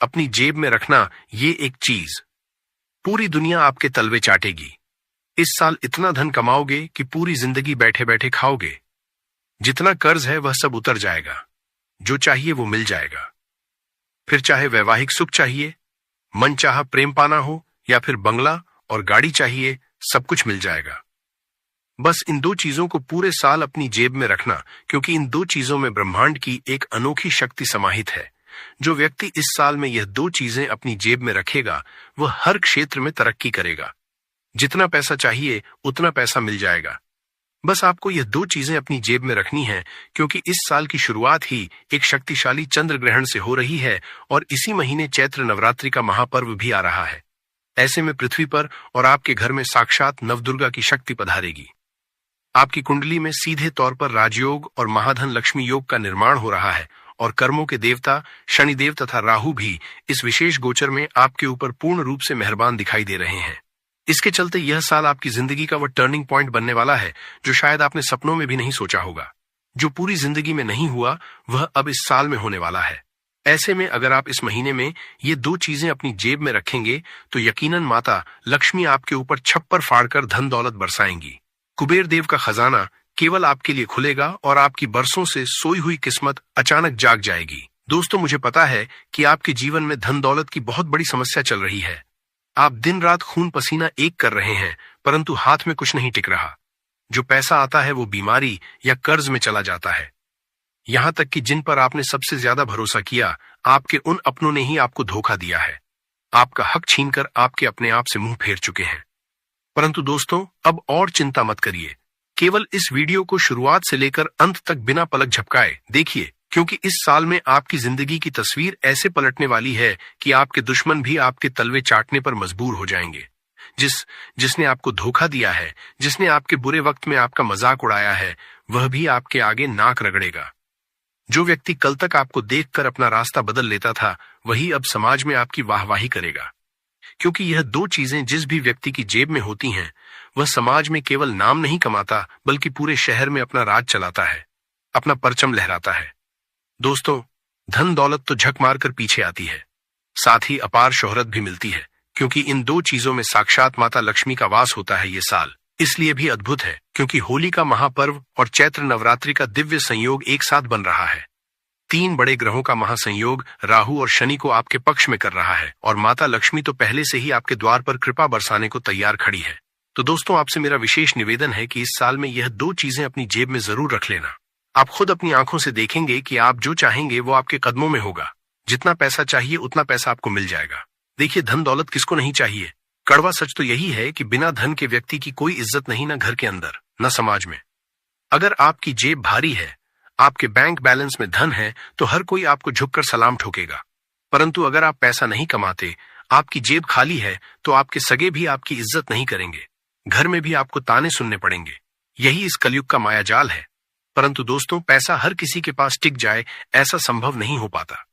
अपनी जेब में रखना ये एक चीज पूरी दुनिया आपके तलवे चाटेगी। इस साल इतना धन कमाओगे कि पूरी जिंदगी बैठे बैठे खाओगे। जितना कर्ज है वह सब उतर जाएगा। जो चाहिए वो मिल जाएगा। फिर चाहे वैवाहिक सुख चाहिए, मनचाहा प्रेम पाना हो या फिर बंगला और गाड़ी चाहिए, सब कुछ मिल जाएगा। बस इन दो चीजों को पूरे साल अपनी जेब में रखना, क्योंकि इन दो चीजों में ब्रह्मांड की एक अनोखी शक्ति समाहित है। जो व्यक्ति इस साल में यह दो चीजें अपनी जेब में रखेगा वह हर क्षेत्र में तरक्की करेगा। जितना पैसा चाहिए उतना पैसा मिल जाएगा। बस आपको यह दो चीजें अपनी जेब में रखनी है, क्योंकि इस साल की शुरुआत ही एक शक्तिशाली चंद्र ग्रहण से हो रही है और इसी महीने चैत्र नवरात्रि का महापर्व भी आ रहा है। ऐसे में पृथ्वी पर और आपके घर में साक्षात नवदुर्गा की शक्ति पधारेगी। आपकी कुंडली में सीधे तौर पर राजयोग और महाधन लक्ष्मी योग का निर्माण हो रहा है और कर्मों के देवता शनिदेव तथा राहु भी इस विशेष गोचर में आपके ऊपर पूर्ण रूप से मेहरबान दिखाई दे रहे हैं। इसके चलते यह साल आपकी जिंदगी का वह टर्निंग पॉइंट बनने वाला है जो शायद आपने सपनों में भी नहीं सोचा होगा। जो पूरी जिंदगी में नहीं हुआ वह अब इस साल में होने वाला है। ऐसे में अगर आप इस महीने में ये दो चीजें अपनी जेब में रखेंगे तो यकीनन माता लक्ष्मी आपके ऊपर छप्पर फाड़कर धन दौलत बरसाएंगी। कुबेर देव का खजाना केवल आपके लिए खुलेगा और आपकी बरसों से सोई हुई किस्मत अचानक जाग जाएगी। दोस्तों, मुझे पता है कि आपके जीवन में धन दौलत की बहुत बड़ी समस्या चल रही है। आप दिन रात खून पसीना एक कर रहे हैं, परंतु हाथ में कुछ नहीं टिक रहा। जो पैसा आता है वो बीमारी या कर्ज में चला जाता है। यहां तक कि जिन पर आपने सबसे ज्यादा भरोसा किया, आपके उन अपनों ने ही आपको धोखा दिया है। आपका हक छीनकर आपके अपने आप से मुंह फेर चुके हैं। परंतु दोस्तों, अब और चिंता मत करिए। केवल इस वीडियो को शुरुआत से लेकर अंत तक बिना पलक झपकाए देखिए, क्योंकि इस साल में आपकी जिंदगी की तस्वीर ऐसे पलटने वाली है कि आपके दुश्मन भी आपके तलवे चाटने पर मजबूर हो जाएंगे। जिसने आपको धोखा दिया है, जिसने आपके बुरे वक्त में आपका मजाक उड़ाया है, वह भी आपके आगे नाक रगड़ेगा। जो व्यक्ति कल तक आपको देखकर अपना रास्ता बदल लेता था, वही अब समाज में आपकी वाहवाही करेगा। क्योंकि यह दो चीजें जिस भी व्यक्ति की जेब में होती हैं, वह समाज में केवल नाम नहीं कमाता, बल्कि पूरे शहर में अपना राज चलाता है, अपना परचम लहराता है। दोस्तों, धन दौलत तो झक मारकर पीछे आती है, साथ ही अपार शोहरत भी मिलती है, क्योंकि इन दो चीजों में साक्षात माता लक्ष्मी का वास होता है। ये साल इसलिए भी अद्भुत है क्योंकि होली का महापर्व और चैत्र नवरात्रि का दिव्य संयोग एक साथ बन रहा है। तीन बड़े ग्रहों का महासंयोग राहु और शनि को आपके पक्ष में कर रहा है और माता लक्ष्मी तो पहले से ही आपके द्वार पर कृपा बरसाने को तैयार खड़ी है। तो दोस्तों, आपसे मेरा विशेष निवेदन है कि इस साल में यह दो चीजें अपनी जेब में जरूर रख लेना। आप खुद अपनी आंखों से देखेंगे कि आप जो चाहेंगे वो आपके कदमों में होगा। जितना पैसा चाहिए उतना पैसा आपको मिल जाएगा। देखिए, धन दौलत किसको नहीं चाहिए। कड़वा सच तो यही है कि बिना धन के व्यक्ति की कोई इज्जत नहीं, न घर के अंदर न समाज में। अगर आपकी जेब भारी है, आपके बैंक बैलेंस में धन है, तो हर कोई आपको झुककर सलाम ठोकेगा। परंतु अगर आप पैसा नहीं कमाते, आपकी जेब खाली है, तो आपके सगे भी आपकी इज्जत नहीं करेंगे। घर में भी आपको ताने सुनने पड़ेंगे। यही इस कलयुग का मायाजाल है। परंतु दोस्तों, पैसा हर किसी के पास टिक जाए ऐसा संभव नहीं हो पाता,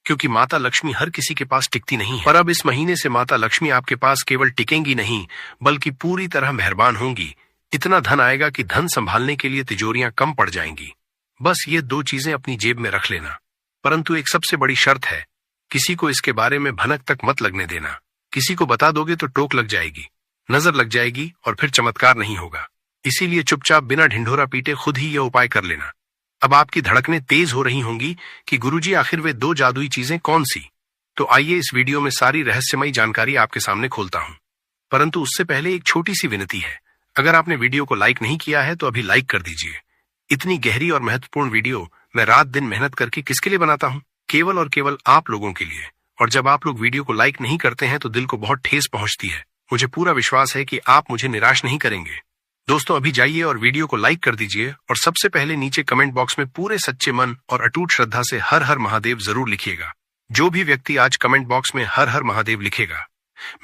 क्योंकि माता लक्ष्मी हर किसी के पास टिकती नहीं है। पर अब इस महीने से माता लक्ष्मी आपके पास केवल टिकेंगी नहीं, बल्कि पूरी तरह मेहरबान होंगी। इतना धन आएगा कि धन संभालने के लिए तिजोरियां कम पड़ जाएंगी। बस ये दो चीजें अपनी जेब में रख लेना। परंतु एक सबसे बड़ी शर्त है, किसी को इसके बारे में भनक तक मत लगने देना। किसी को बता दोगे तो टोक लग जाएगी, नजर लग जाएगी और फिर चमत्कार नहीं होगा। इसीलिए चुपचाप बिना ढिंढोरा पीटे खुद ही यह उपाय कर लेना। अब आपकी धड़कनें तेज हो रही होंगी कि गुरुजी, आखिर वे दो जादुई चीजें कौन सी? तो आइए इस वीडियो में सारी रहस्यमयी जानकारी आपके सामने खोलता हूं। परंतु उससे पहले एक छोटी सी विनती है। अगर आपने वीडियो को लाइक नहीं किया है तो अभी लाइक कर दीजिए। इतनी गहरी और महत्वपूर्ण वीडियो मैं रात दिन मेहनत करके किसके लिए बनाता हूं? केवल और केवल आप लोगों के लिए। और जब आप लोग वीडियो को लाइक नहीं करते हैं तो दिल को बहुत ठेस पहुंचती है। मुझे पूरा विश्वास है कि आप मुझे निराश नहीं करेंगे। दोस्तों, अभी जाइए और वीडियो को लाइक कर दीजिए और सबसे पहले नीचे कमेंट बॉक्स में पूरे सच्चे मन और अटूट श्रद्धा से हर हर महादेव जरूर लिखिएगा। जो भी व्यक्ति आज कमेंट बॉक्स में हर हर महादेव लिखेगा,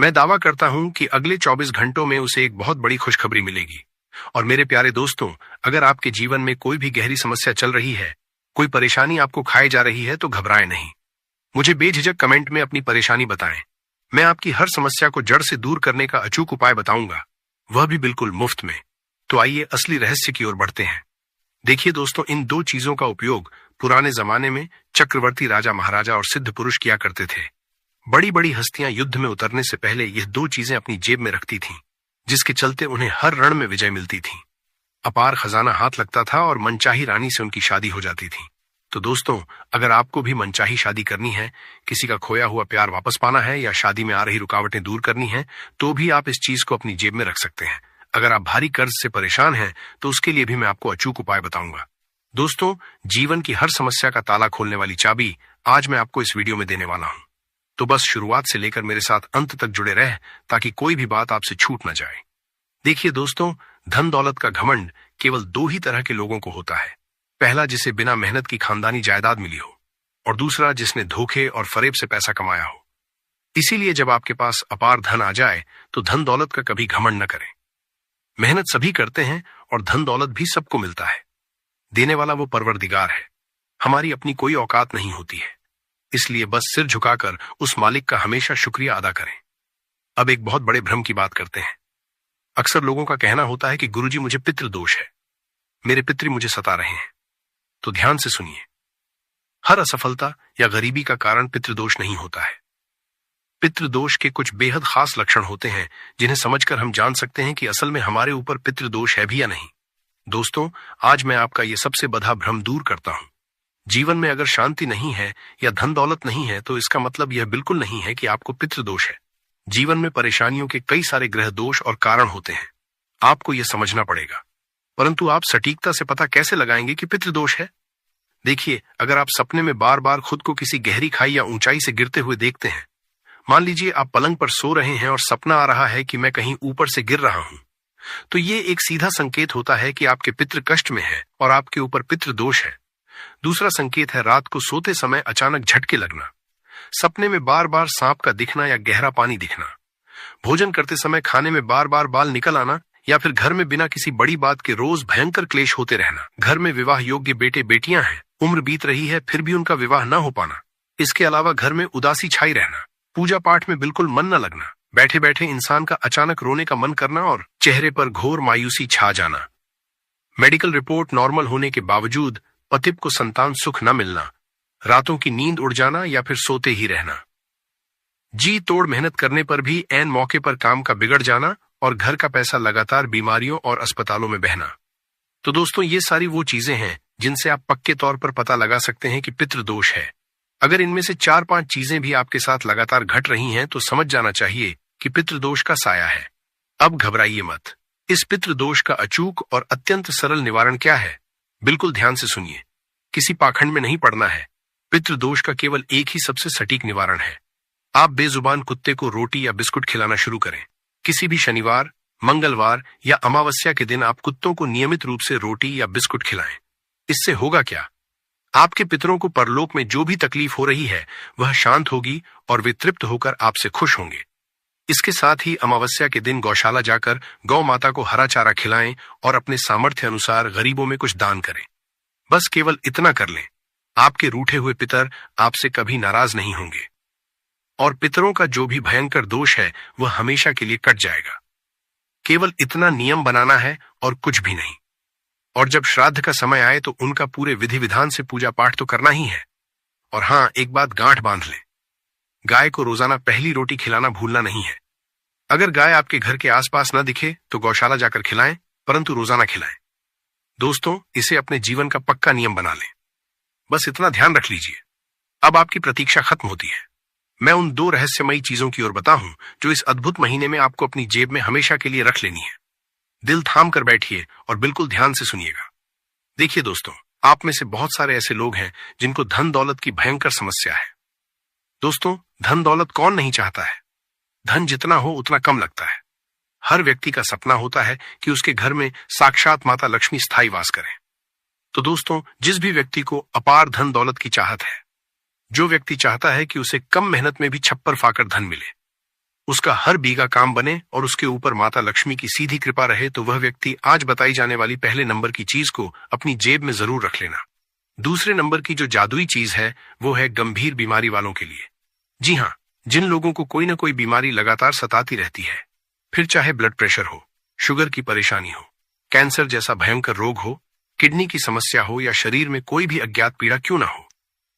मैं दावा करता हूं कि अगले 24 घंटों में उसे एक बहुत बड़ी खुशखबरी मिलेगी। और मेरे प्यारे दोस्तों, अगर आपके जीवन में कोई भी गहरी समस्या चल रही है, कोई परेशानी आपको खाए जा रही है, तो घबराएं नहीं। मुझे बेझिझक कमेंट में अपनी परेशानी बताएं। मैं आपकी हर समस्या को जड़ से दूर करने का अचूक उपाय बताऊंगा, वह भी बिल्कुल मुफ्त में। तो आइए असली रहस्य की ओर बढ़ते हैं। देखिए दोस्तों, इन दो चीजों का उपयोग पुराने जमाने में चक्रवर्ती राजा महाराजा और सिद्ध पुरुष किया करते थे। बड़ी बड़ी हस्तियां युद्ध में उतरने से पहले यह दो चीजें अपनी जेब में रखती थीं, जिसके चलते उन्हें हर रण में विजय मिलती थी। अपार खजाना हाथ लगता था और मनचाही रानी से उनकी शादी हो जाती थी। तो दोस्तों, अगर आपको भी मनचाही शादी करनी है, किसी का खोया हुआ प्यार वापस पाना है या शादी में आ रही रुकावटें दूर करनी है, तो भी आप इस चीज को अपनी जेब में रख सकते हैं। अगर आप भारी कर्ज से परेशान हैं, तो उसके लिए भी मैं आपको अचूक उपाय बताऊंगा। दोस्तों, जीवन की हर समस्या का ताला खोलने वाली चाबी आज मैं आपको इस वीडियो में देने वाला हूं। तो बस शुरुआत से लेकर मेरे साथ अंत तक जुड़े रहे, ताकि कोई भी बात आपसे छूट न जाए। देखिए दोस्तों, धन दौलत का घमंड केवल दो ही तरह के लोगों को होता है। पहला, जिसे बिना मेहनत की खानदानी जायदाद मिली हो, और दूसरा, जिसने धोखे और फरेब से पैसा कमाया हो। इसीलिए जब आपके पास अपार धन आ जाए, तो धन दौलत का कभी घमंड न करें। मेहनत सभी करते हैं और धन दौलत भी सबको मिलता है। देने वाला वो परवरदिगार है। हमारी अपनी कोई औकात नहीं होती है, इसलिए बस सिर झुकाकर उस मालिक का हमेशा शुक्रिया अदा करें। अब एक बहुत बड़े भ्रम की बात करते हैं। अक्सर लोगों का कहना होता है कि गुरुजी, मुझे पितृ दोष है, मेरे पितृ मुझे सता रहे हैं। तो ध्यान से सुनिए, हर असफलता या गरीबी का कारण पितृदोष नहीं होता है। पितृदोष के कुछ बेहद खास लक्षण होते हैं, जिन्हें समझकर हम जान सकते हैं कि असल में हमारे ऊपर पितृदोष है भी या नहीं। दोस्तों, आज मैं आपका यह सबसे बड़ा भ्रम दूर करता हूं। जीवन में अगर शांति नहीं है या धन दौलत नहीं है, तो इसका मतलब यह बिल्कुल नहीं है कि आपको पितृदोष है। जीवन में परेशानियों के कई सारे ग्रह दोष और कारण होते हैं। आपको यह समझना पड़ेगा। परंतु आप सटीकता से पता कैसे लगाएंगे कि पितृदोष है? देखिए, अगर आप सपने में बार बार खुद को किसी गहरी खाई या ऊंचाई से गिरते हुए देखते हैं, मान लीजिए आप पलंग पर सो रहे हैं और सपना आ रहा है कि मैं कहीं ऊपर से गिर रहा हूं, तो ये एक सीधा संकेत होता है कि आपके पितृ कष्ट में है और आपके ऊपर पितृदोष है। दूसरा संकेत है रात को सोते समय अचानक झटके लगना, सपने में बार बार सांप का दिखना या गहरा पानी दिखना, भोजन करते समय खाने में बार बार बाल निकल आना, या फिर घर में बिना किसी बड़ी बात के रोज भयंकर क्लेश होते रहना। घर में विवाह योग्य बेटे बेटियां हैं, उम्र बीत रही है फिर भी उनका विवाह न हो पाना। इसके अलावा घर में उदासी छाई रहना, पूजा पाठ में बिल्कुल मन न लगना, बैठे बैठे इंसान का अचानक रोने का मन करना और चेहरे पर घोर मायूसी छा जाना। मेडिकल रिपोर्ट नॉर्मल होने के बावजूद पति को संतान सुख न मिलना, रातों की नींद उड़ जाना या फिर सोते ही रहना, जी तोड़ मेहनत करने पर भी ऐन मौके पर काम का बिगड़ जाना और घर का पैसा लगातार बीमारियों और अस्पतालों में बहना। तो दोस्तों, ये सारी वो चीजें हैं जिनसे आप पक्के तौर पर पता लगा सकते हैं कि पितृदोष है। अगर इनमें से 4-5 चीजें भी आपके साथ लगातार घट रही हैं, तो समझ जाना चाहिए कि पितृदोष का साया है। अब घबराइए मत। इस पितृदोष का अचूक और अत्यंत सरल निवारण क्या है? बिल्कुल ध्यान से सुनिए, किसी पाखंड में नहीं पड़ना है। पितृदोष का केवल एक ही सबसे सटीक निवारण है। आप बेजुबान कुत्ते को रोटी या बिस्कुट खिलाना शुरू करें। किसी भी शनिवार, मंगलवार या अमावस्या के दिन आप कुत्तों को नियमित रूप से रोटी या बिस्कुट खिलाएं। इससे होगा क्या? आपके पितरों को परलोक में जो भी तकलीफ हो रही है, वह शांत होगी और वे तृप्त होकर आपसे खुश होंगे। इसके साथ ही अमावस्या के दिन गौशाला जाकर गौ माता को हरा चारा खिलाएं और अपने सामर्थ्य अनुसार गरीबों में कुछ दान करें। बस केवल इतना कर लें, आपके रूठे हुए पितर आपसे कभी नाराज नहीं होंगे और पितरों का जो भी भयंकर दोष है वह हमेशा के लिए कट जाएगा। केवल इतना नियम बनाना है और कुछ भी नहीं। और जब श्राद्ध का समय आए तो उनका पूरे विधि विधान से पूजा पाठ तो करना ही है। और हाँ, एक बात गांठ बांध लें, गाय को रोजाना पहली रोटी खिलाना भूलना नहीं है। अगर गाय आपके घर के आसपास न दिखे तो गौशाला जाकर खिलाएं, परंतु रोजाना खिलाएं। दोस्तों, इसे अपने जीवन का पक्का नियम बना लें। बस इतना ध्यान रख लीजिए। अब आपकी प्रतीक्षा खत्म होती है। मैं उन 2 रहस्यमयी चीजों की ओर बताऊं जो इस अद्भुत महीने में आपको अपनी जेब में हमेशा के लिए रख लेनी है। दिल थाम कर बैठिए और बिल्कुल ध्यान से सुनिएगा। देखिए दोस्तों, आप में से बहुत सारे ऐसे लोग हैं जिनको धन दौलत की भयंकर समस्या है। दोस्तों, धन दौलत कौन नहीं चाहता है? धन जितना हो उतना कम लगता है। हर व्यक्ति का सपना होता है कि उसके घर में साक्षात माता लक्ष्मी स्थायी वास करें। तो दोस्तों, जिस भी व्यक्ति को अपार धन दौलत की चाहत है, जो व्यक्ति चाहता है कि उसे कम मेहनत में भी छप्पर फाकर धन मिले, उसका हर बीघा काम बने और उसके ऊपर माता लक्ष्मी की सीधी कृपा रहे, तो वह व्यक्ति आज बताई जाने वाली पहले नंबर की चीज को अपनी जेब में जरूर रख लेना। दूसरे नंबर की जो जादुई चीज है वो है गंभीर बीमारी वालों के लिए। जी हाँ, जिन लोगों को कोई ना कोई बीमारी लगातार सताती रहती है, फिर चाहे ब्लड प्रेशर हो, शुगर की परेशानी हो, कैंसर जैसा भयंकर रोग हो, किडनी की समस्या हो या शरीर में कोई भी अज्ञात पीड़ा क्यों ना हो,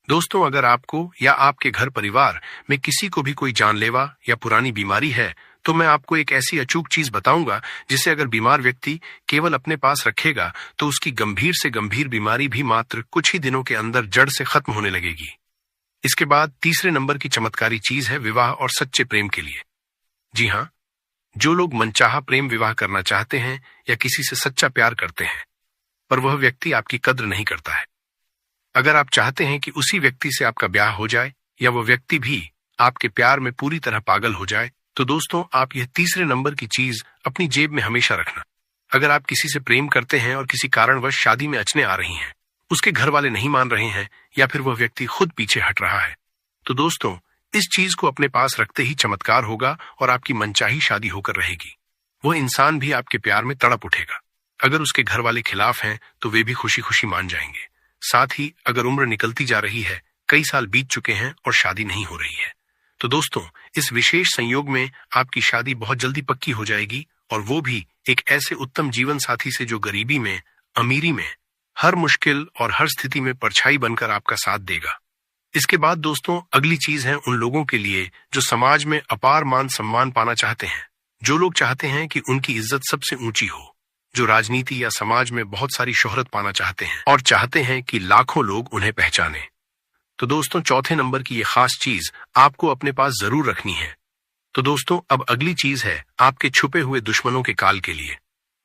दोस्तों, अगर आपको या आपके घर परिवार में किसी को भी कोई जानलेवा या पुरानी बीमारी है, तो मैं आपको एक ऐसी अचूक चीज बताऊंगा जिसे अगर बीमार व्यक्ति केवल अपने पास रखेगा तो उसकी गंभीर से गंभीर बीमारी भी मात्र कुछ ही दिनों के अंदर जड़ से खत्म होने लगेगी। इसके बाद तीसरे नंबर की चमत्कारी चीज है विवाह और सच्चे प्रेम के लिए। जी हाँ, जो लोग मनचाहा प्रेम विवाह करना चाहते हैं या किसी से सच्चा प्यार करते हैं, पर वह व्यक्ति आपकी कद्र नहीं करता है। अगर आप चाहते हैं कि उसी व्यक्ति से आपका ब्याह हो जाए या वह व्यक्ति भी आपके प्यार में पूरी तरह पागल हो जाए, तो दोस्तों आप यह तीसरे नंबर की चीज अपनी जेब में हमेशा रखना। अगर आप किसी से प्रेम करते हैं और किसी कारणवश शादी में अड़चनें आ रही हैं, उसके घर वाले नहीं मान रहे हैं या फिर वह व्यक्ति खुद पीछे हट रहा है, तो दोस्तों इस चीज को अपने पास रखते ही चमत्कार होगा और आपकी मनचाही शादी होकर रहेगी। वह इंसान भी आपके प्यार में तड़प उठेगा। अगर उसके घर वाले खिलाफ हैं तो वे भी खुशी खुशी मान जाएंगे। साथ ही अगर उम्र निकलती जा रही है, कई साल बीत चुके हैं और शादी नहीं हो रही है, तो दोस्तों इस विशेष संयोग में आपकी शादी बहुत जल्दी पक्की हो जाएगी, और वो भी एक ऐसे उत्तम जीवन साथी से जो गरीबी में, अमीरी में, हर मुश्किल और हर स्थिति में परछाई बनकर आपका साथ देगा। इसके बाद दोस्तों अगली चीज है उन लोगों के लिए जो समाज में अपार मान सम्मान पाना चाहते हैं, जो लोग चाहते हैं कि उनकी इज्जत सबसे ऊंची हो, जो राजनीति या समाज में बहुत सारी शोहरत पाना चाहते हैं और चाहते हैं कि लाखों लोग उन्हें पहचाने। तो दोस्तों चौथे नंबर की ये खास चीज आपको अपने पास जरूर रखनी है। तो दोस्तों अब अगली चीज है आपके छुपे हुए दुश्मनों के काल के लिए।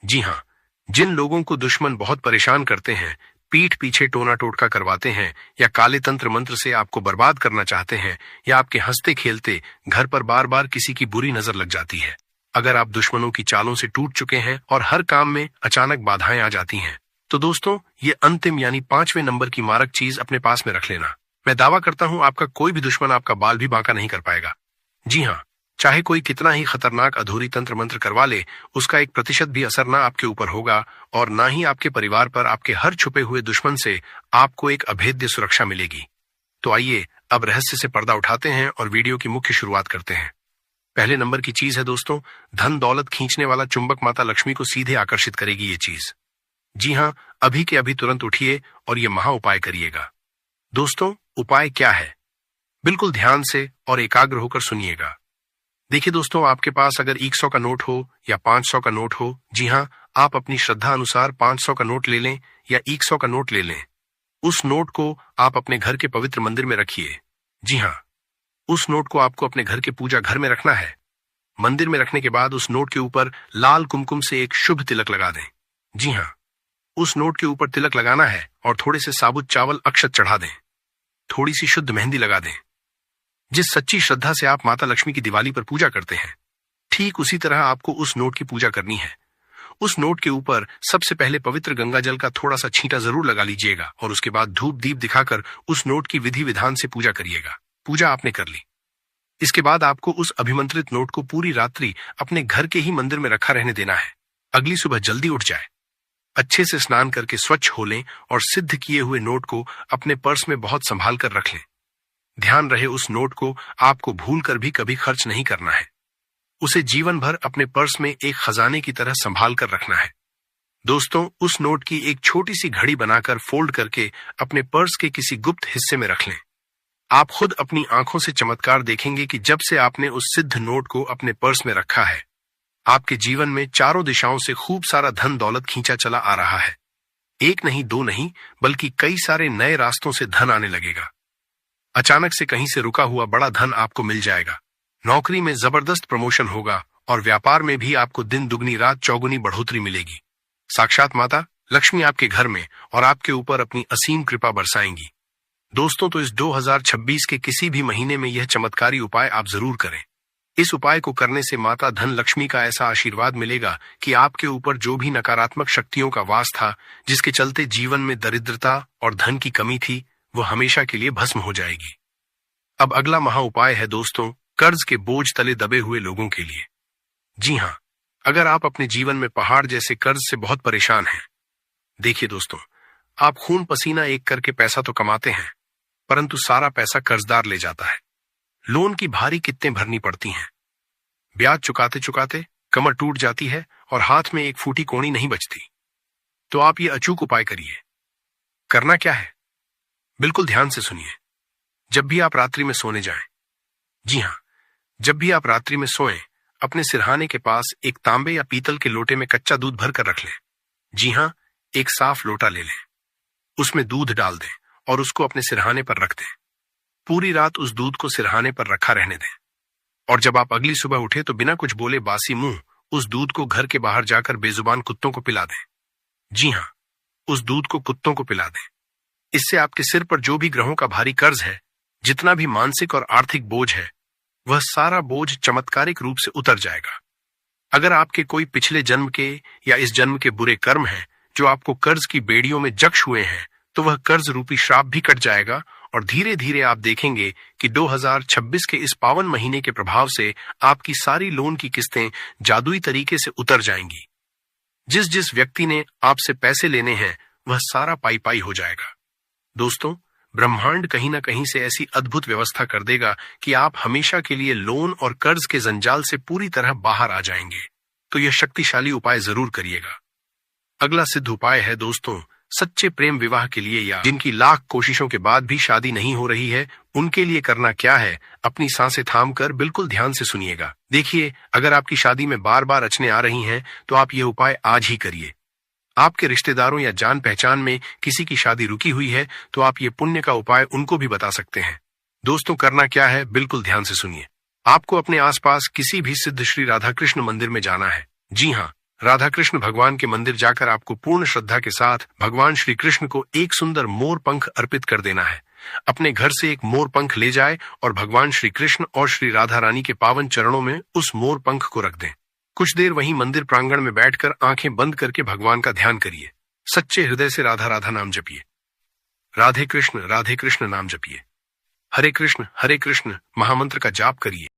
जी हाँ, जिन लोगों को दुश्मन बहुत परेशान करते हैं, पीठ पीछे टोना टोटका करवाते हैं या काले तंत्र मंत्र से आपको बर्बाद करना चाहते हैं, या आपके हंसते खेलते घर पर बार बार किसी की बुरी नजर लग जाती है, अगर आप दुश्मनों की चालों से टूट चुके हैं और हर काम में अचानक बाधाएं आ जाती हैं, तो दोस्तों ये अंतिम यानी 5वें नंबर की मारक चीज अपने पास में रख लेना। मैं दावा करता हूं आपका कोई भी दुश्मन आपका बाल भी बांका नहीं कर पाएगा। जी हाँ, चाहे कोई कितना ही खतरनाक अधूरी तंत्र मंत्र करवा ले, उसका 1% भी असर ना आपके ऊपर होगा और ना ही आपके परिवार पर। आपके हर छुपे हुए दुश्मन से आपको एक अभेद्य सुरक्षा मिलेगी। तो आइए अब रहस्य से पर्दा उठाते हैं और वीडियो की मुख्य शुरुआत करते हैं। पहले नंबर की चीज है दोस्तों, धन दौलत खींचने वाला चुंबक माता लक्ष्मी को सीधे आकर्षित करेगी ये चीज। जी हाँ, अभी के अभी तुरंत उठिए और ये महा उपाय करिएगा। दोस्तों उपाय क्या है, बिल्कुल ध्यान से और एकाग्र होकर सुनिएगा। देखिए दोस्तों, आपके पास अगर 100 का नोट हो या 500 का नोट हो, जी हाँ, आप अपनी श्रद्धा अनुसार 500 का नोट ले लें या 100 का नोट ले लें। उस नोट को आप अपने घर के पवित्र मंदिर में रखिए। जी हाँ, उस नोट को आपको अपने घर के पूजा घर में रखना है। मंदिर में रखने के बाद उस नोट के ऊपर लाल कुमकुम से एक शुभ तिलक लगा दें। जी हाँ, उस नोट के ऊपर तिलक लगाना है और थोड़े से साबुत चावल अक्षत चढ़ा दें। थोड़ी सी शुद्ध मेहंदी लगा दें। जिस सच्ची श्रद्धा से आप माता लक्ष्मी की दिवाली पर पूजा करते हैं, ठीक उसी तरह आपको उस नोट की पूजा करनी है। उस नोट के ऊपर सबसे पहले पवित्र गंगा जल का थोड़ा सा छींटा जरूर लगा लीजिएगा और उसके बाद धूप दीप दिखाकर उस नोट की विधि विधान से पूजा करिएगा। पूजा आपने कर ली। इसके बाद आपको उस अभिमंत्रित नोट को पूरी रात्रि अपने घर के ही मंदिर में रखा रहने देना है। अगली सुबह जल्दी उठ जाए, अच्छे से स्नान करके स्वच्छ हो लें और सिद्ध किए हुए नोट को अपने पर्स में बहुत संभाल कर रख लें। ध्यान रहे उस नोट को आपको भूल कर भी कभी खर्च नहीं करना है। उसे जीवन भर अपने पर्स में एक खजाने की तरह संभाल कर रखना है। दोस्तों उस नोट की एक छोटी सी घड़ी बनाकर फोल्ड करके अपने पर्स के किसी गुप्त हिस्से में रख लें। आप खुद अपनी आंखों से चमत्कार देखेंगे कि जब से आपने उस सिद्ध नोट को अपने पर्स में रखा है, आपके जीवन में चारों दिशाओं से खूब सारा धन दौलत खींचा चला आ रहा है। एक नहीं दो नहीं बल्कि कई सारे नए रास्तों से धन आने लगेगा। अचानक से कहीं से रुका हुआ बड़ा धन आपको मिल जाएगा। नौकरी में जबरदस्त प्रमोशन होगा और व्यापार में भी आपको दिन दुगनी रात चौगुनी बढ़ोतरी मिलेगी। साक्षात माता लक्ष्मी आपके घर में और आपके ऊपर अपनी असीम कृपा बरसाएंगी। दोस्तों तो इस 2026 के किसी भी महीने में यह चमत्कारी उपाय आप जरूर करें। इस उपाय को करने से माता धन लक्ष्मी का ऐसा आशीर्वाद मिलेगा कि आपके ऊपर जो भी नकारात्मक शक्तियों का वास था, जिसके चलते जीवन में दरिद्रता और धन की कमी थी, वो हमेशा के लिए भस्म हो जाएगी। अब अगला महा उपाय है दोस्तों, कर्ज के बोझ तले दबे हुए लोगों के लिए। जी हाँ, अगर आप अपने जीवन में पहाड़ जैसे कर्ज से बहुत परेशान हैं, देखिए दोस्तों, आप खून पसीना एक करके पैसा तो कमाते हैं, परंतु सारा पैसा कर्जदार ले जाता है। लोन की भारी कित्तें भरनी पड़ती हैं। ब्याज चुकाते चुकाते कमर टूट जाती है और हाथ में एक फूटी कोणी नहीं बचती। तो आप ये अचूक उपाय करिए। करना क्या है, बिल्कुल ध्यान से सुनिए। जब भी आप रात्रि में सोने जाएं, जी हाँ, जब भी आप रात्रि में सोएं, अपने सिरहाने के पास एक तांबे या पीतल के लोटे में कच्चा दूध भरकर रख लें। जी हाँ, एक साफ लोटा ले लें, उसमें दूध डाल दें और उसको अपने सिरहाने पर रख दें। पूरी रात उस दूध को सिरहाने पर रखा रहने दें और जब आप अगली सुबह उठे तो बिना कुछ बोले बासी मुंह उस दूध को घर के बाहर जाकर बेजुबान कुत्तों को पिला दें। जी हाँ, उस दूध को कुत्तों को पिला दें। इससे आपके सिर पर जो भी ग्रहों का भारी कर्ज है, जितना भी मानसिक और आर्थिक बोझ है, वह सारा बोझ चमत्कारिक रूप से उतर जाएगा। अगर आपके कोई पिछले जन्म के या इस जन्म के बुरे कर्म हैं जो आपको कर्ज की बेड़ियों में जक्श हुए हैं, तो वह कर्ज रूपी श्राप भी कट जाएगा और धीरे धीरे आप देखेंगे कि 2026 के इस पावन महीने के प्रभाव से आपकी सारी लोन की किस्तें जादुई तरीके से उतर जाएंगी। जिस जिस व्यक्ति ने आपसे पैसे लेने हैं, वह सारा पाई पाई हो जाएगा। दोस्तों, ब्रह्मांड कहीं ना कहीं से ऐसी अद्भुत व्यवस्था कर देगा कि आप हमेशा के लिए लोन और कर्ज के जंजाल से पूरी तरह बाहर आ जाएंगे। तो यह शक्तिशाली उपाय जरूर करिएगा। अगला सिद्ध उपाय है दोस्तों, सच्चे प्रेम विवाह के लिए या जिनकी लाख कोशिशों के बाद भी शादी नहीं हो रही है, उनके लिए करना क्या है, अपनी सांसें थाम कर बिल्कुल ध्यान से सुनिएगा। देखिए, अगर आपकी शादी में बार बार अड़चनें आ रही हैं, तो आप ये उपाय आज ही करिए। आपके रिश्तेदारों या जान पहचान में किसी की शादी रुकी हुई है, तो आप ये पुण्य का उपाय उनको भी बता सकते हैं। दोस्तों, करना क्या है, बिल्कुल ध्यान से सुनिए। आपको अपने आसपास किसी भी सिद्ध श्री राधा कृष्ण मंदिर में जाना है। जी हाँ, राधा कृष्ण भगवान के मंदिर जाकर आपको पूर्ण श्रद्धा के साथ भगवान श्री कृष्ण को एक सुंदर मोर पंख अर्पित कर देना है। अपने घर से एक मोर पंख ले जाए और भगवान श्री कृष्ण और श्री राधा रानी के पावन चरणों में उस मोर पंख को रख दें। कुछ देर वहीं मंदिर प्रांगण में बैठकर आंखें बंद करके भगवान का ध्यान करिए। सच्चे हृदय से राधा राधा नाम जपिए, राधे कृष्ण नाम जपिए, हरे कृष्ण महामंत्र का जाप करिए।